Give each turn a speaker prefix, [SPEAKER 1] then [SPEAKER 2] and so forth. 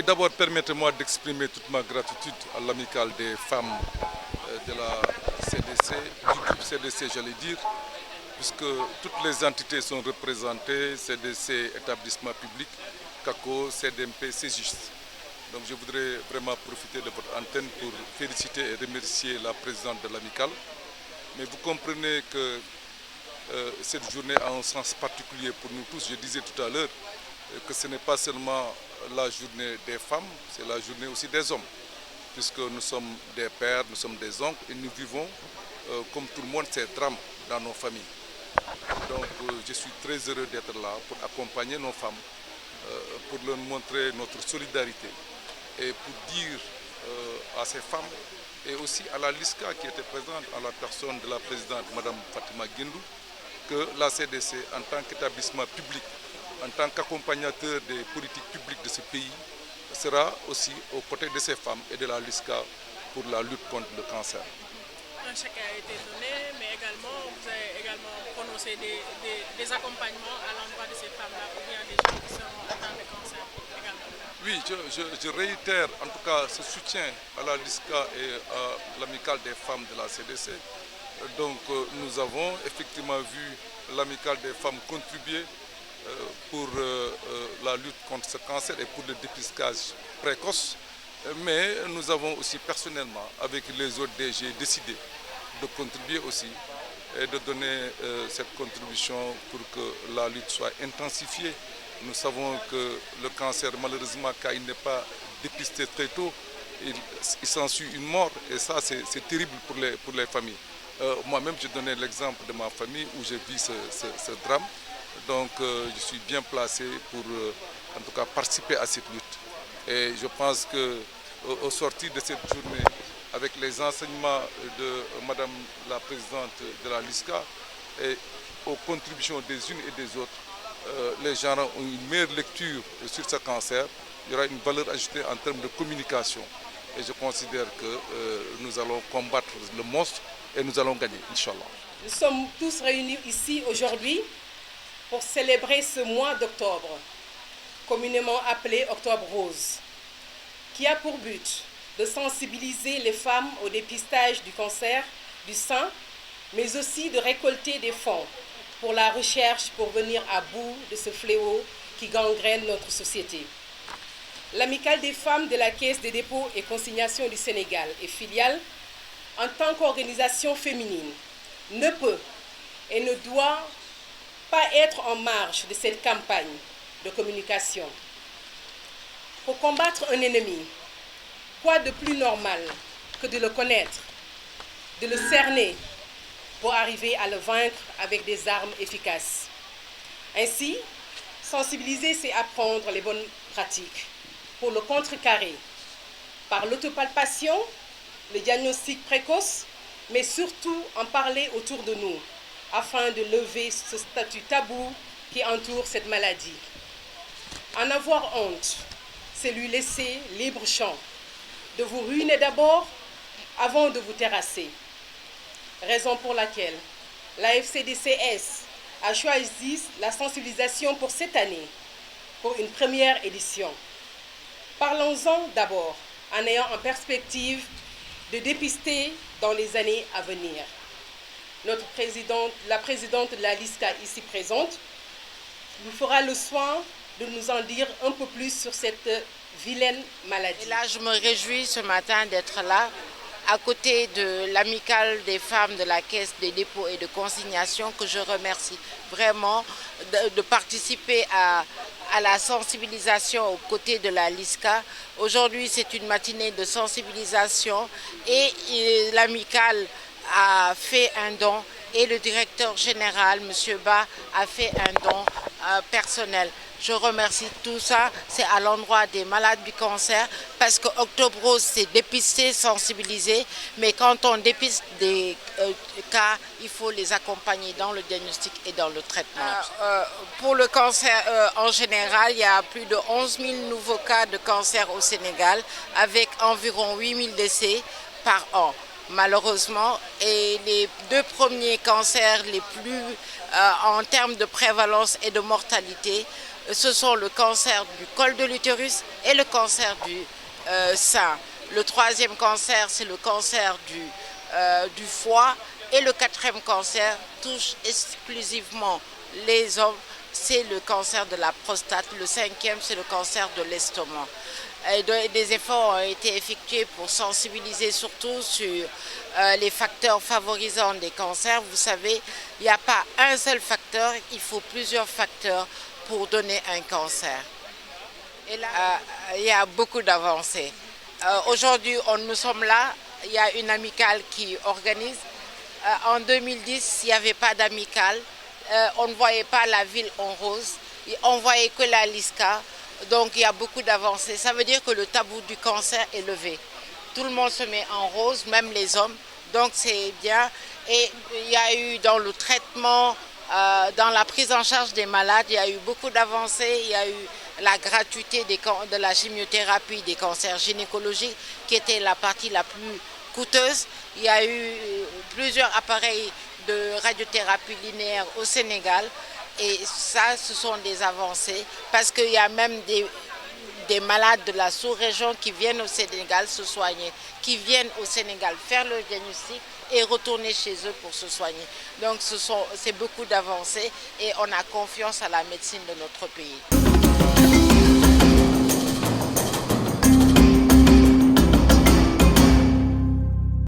[SPEAKER 1] Oui, d'abord, permettez-moi d'exprimer toute ma gratitude à l'amicale des femmes de la CDC, du groupe CDC, j'allais dire, puisque toutes les entités sont représentées, CDC, établissement public, CACO, CDMP, CGIST. Donc je voudrais vraiment profiter de votre antenne pour féliciter et remercier la présidente de l'amicale. Mais vous comprenez que cette journée a un sens particulier pour nous tous. Je disais tout à l'heure que ce n'est pas seulement la journée des femmes, c'est la journée aussi des hommes, puisque nous sommes des pères, nous sommes des oncles et nous vivons, comme tout le monde, ces drames dans nos familles. Donc je suis très heureux d'être là pour accompagner nos femmes, pour leur montrer notre solidarité et pour dire à ces femmes et aussi à la LISCA qui était présente à la personne de la présidente Mme Fatima Guindou, que la CDC, en tant qu'établissement public, en tant qu'accompagnateur des politiques publiques de ce pays, sera aussi aux côtés de ces femmes et de la LISCA pour la lutte contre le cancer.
[SPEAKER 2] Un chèque a été donné, mais également, vous avez également prononcé des accompagnements à l'endroit de ces femmes-là, ou bien des gens qui sont atteints de cancer également.
[SPEAKER 1] Oui, je réitère en tout cas ce soutien à la LISCA et à l'amicale des femmes de la CDC. Donc nous avons effectivement vu l'amicale des femmes contribuer pour la lutte contre ce cancer et pour le dépistage précoce. Mais nous avons aussi personnellement, avec les autres DG, décidé de contribuer aussi et de donner cette contribution pour que la lutte soit intensifiée. Nous savons que le cancer, malheureusement, quand il n'est pas dépisté très tôt, il s'ensuit une mort et ça c'est terrible pour les familles. Moi-même, je donnais l'exemple de ma famille où j'ai vu ce drame. Donc je suis bien placé pour en tout cas participer à cette lutte. Et je pense qu'au sortir de cette journée, avec les enseignements de Madame la Présidente de la LISCA et aux contributions des unes et des autres, les gens ont une meilleure lecture sur ce cancer. Il y aura une valeur ajoutée en termes de communication. Et je considère que nous allons combattre le monstre et nous allons gagner, Inch'Allah.
[SPEAKER 3] Nous sommes tous réunis ici aujourd'hui pour célébrer ce mois d'octobre, communément appelé Octobre Rose, qui a pour but de sensibiliser les femmes au dépistage du cancer du sein, mais aussi de récolter des fonds pour la recherche pour venir à bout de ce fléau qui gangrène notre société. L'Amicale des femmes de la Caisse des dépôts et consignations du Sénégal et filiale, en tant qu'organisation féminine, ne peut et ne doit pas être en marge de cette campagne de communication. Pour combattre un ennemi, quoi de plus normal que de le connaître, de le cerner pour arriver à le vaincre avec des armes efficaces. Ainsi, sensibiliser, c'est apprendre les bonnes pratiques pour le contrecarrer par l'autopalpation, le diagnostic précoce, mais surtout en parler autour de nous afin de lever ce statut tabou qui entoure cette maladie. En avoir honte, c'est lui laisser libre champ, de vous ruiner d'abord avant de vous terrasser. Raison pour laquelle la FCDCS a choisi la sensibilisation pour cette année, pour une première édition. Parlons-en d'abord, en ayant en perspective de dépister dans les années à venir. Notre présidente, la présidente de la LISCA ici présente, nous fera le soin de nous en dire un peu plus sur cette vilaine maladie.
[SPEAKER 4] Et là, je me réjouis ce matin d'être là, à côté de l'amicale des femmes de la Caisse des dépôts et de consignation, que je remercie vraiment de participer à la sensibilisation aux côtés de la LISCA. Aujourd'hui, c'est une matinée de sensibilisation et l'amicale a fait un don et le directeur général, M. Ba, a fait un don personnel. Je remercie tout ça, c'est à l'endroit des malades du cancer, parce que Octobre Rose, c'est dépister, sensibiliser, mais quand on dépiste des cas, il faut les accompagner dans le diagnostic et dans le traitement. Pour le cancer en général, il y a plus de 11 000 nouveaux cas de cancer au Sénégal, avec environ 8 000 décès par an. Malheureusement, et les deux premiers cancers les plus en termes de prévalence et de mortalité ce sont le cancer du col de l'utérus et le cancer du sein. Le troisième cancer, c'est le cancer du foie. Et le quatrième cancer touche exclusivement les hommes, c'est le cancer de la prostate. Le cinquième, c'est le cancer de l'estomac. Des efforts ont été effectués pour sensibiliser surtout sur les facteurs favorisants des cancers. Vous savez, il n'y a pas un seul facteur, il faut plusieurs facteurs pour donner un cancer. Et là, il y a beaucoup d'avancées. Aujourd'hui, nous sommes là, il y a une amicale qui organise. En 2010, il n'y avait pas d'amicale, on ne voyait pas la ville en rose, on ne voyait que la LISCA, donc il y a beaucoup d'avancées. Ça veut dire que le tabou du cancer est levé. Tout le monde se met en rose, même les hommes, donc c'est bien. Et il y a eu dans le traitement, dans la prise en charge des malades, il y a eu beaucoup d'avancées. Il y a eu la gratuité de la chimiothérapie des cancers gynécologiques, qui était la partie la plus coûteuse. Il y a eu plusieurs appareils de radiothérapie linéaire au Sénégal et ça, ce sont des avancées parce qu'il y a même des malades de la sous-région qui viennent au Sénégal se soigner, qui viennent au Sénégal faire le diagnostic et retourner chez eux pour se soigner. Donc c'est beaucoup d'avancées et on a confiance à la médecine de notre pays.